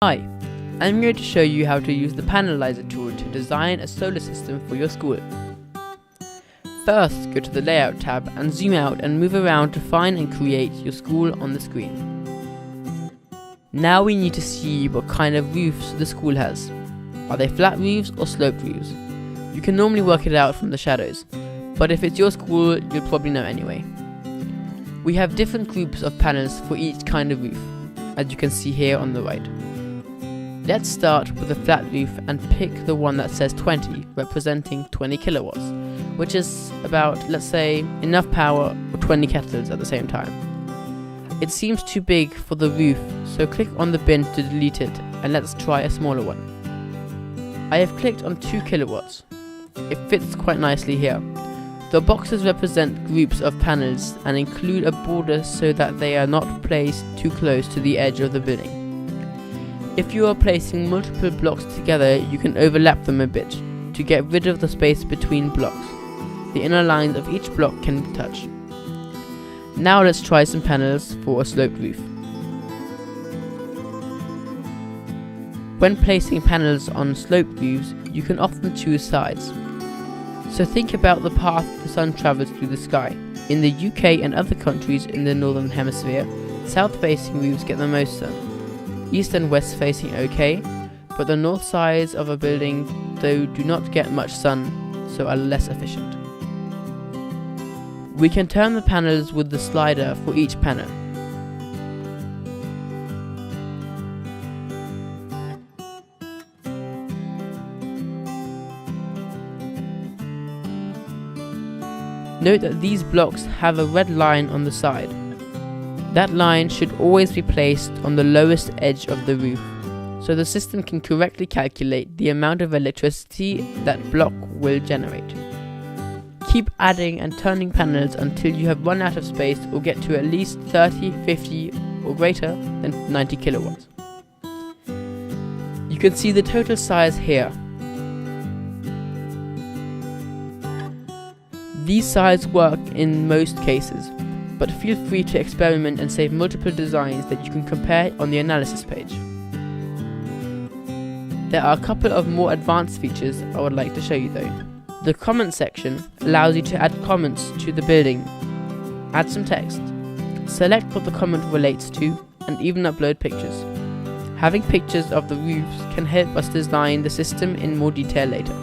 Hi, I'm going to show you how to use the Panelizer tool to design a solar system for your school. First, go to the Layout tab and zoom out and move around to find and create your school on the screen. Now we need to see what kind of roofs the school has. Are they flat roofs or sloped roofs? You can normally work it out from the shadows, but if it's your school, you'll probably know anyway. We have different groups of panels for each kind of roof, as you can see here on the right. Let's start with a flat roof and pick the one that says 20, representing 20 kilowatts, which is about, let's say, enough power for 20 kettles at the same time. It seems too big for the roof, so click on the bin to delete it and let's try a smaller one. I have clicked on 2 kilowatts. It fits quite nicely here. The boxes represent groups of panels and include a border so that they are not placed too close to the edge of the building. If you are placing multiple blocks together, you can overlap them a bit to get rid of the space between blocks. The inner lines of each block can touch. Now let's try some panels for a sloped roof. When placing panels on sloped roofs, you can often choose sides. So think about the path the sun travels through the sky. In the UK and other countries in the northern hemisphere, south-facing roofs get the most sun. East and west facing okay, but the north sides of a building though do not get much sun, so are less efficient. We can turn the panels with the slider for each panel. Note that these blocks have a red line on the side. That line should always be placed on the lowest edge of the roof, so the system can correctly calculate the amount of electricity that block will generate. Keep adding and turning panels until you have run out of space or get to at least 30, 50 or greater than 90 kilowatts. You can see the total size here. These sizes work in most cases, but feel free to experiment and save multiple designs that you can compare on the analysis page. There are a couple of more advanced features I would like to show you though. The comment section allows you to add comments to the building, add some text, select what the comment relates to, and even upload pictures. Having pictures of the roofs can help us design the system in more detail later.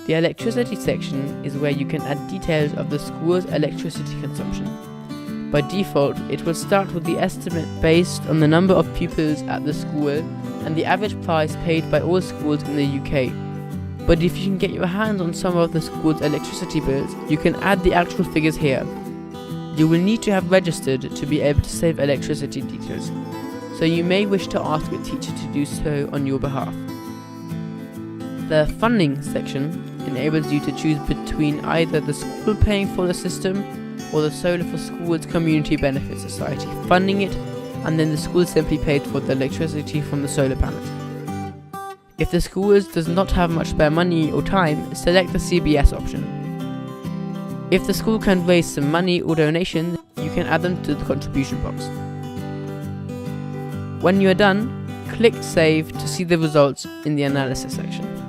The electricity section is where you can add details of the school's electricity consumption. By default, it will start with the estimate based on the number of pupils at the school and the average price paid by all schools in the UK. But if you can get your hands on some of the school's electricity bills, you can add the actual figures here. You will need to have registered to be able to save electricity details, so you may wish to ask a teacher to do so on your behalf. The funding section enables you to choose between either the school paying for the system or the Solar for Schools Community Benefit Society funding it, and then the school simply paid for the electricity from the solar panels. If the school does not have much spare money or time, select the CBS option. If the school can raise some money or donation, you can add them to the contribution box. When you are done, click Save to see the results in the analysis section.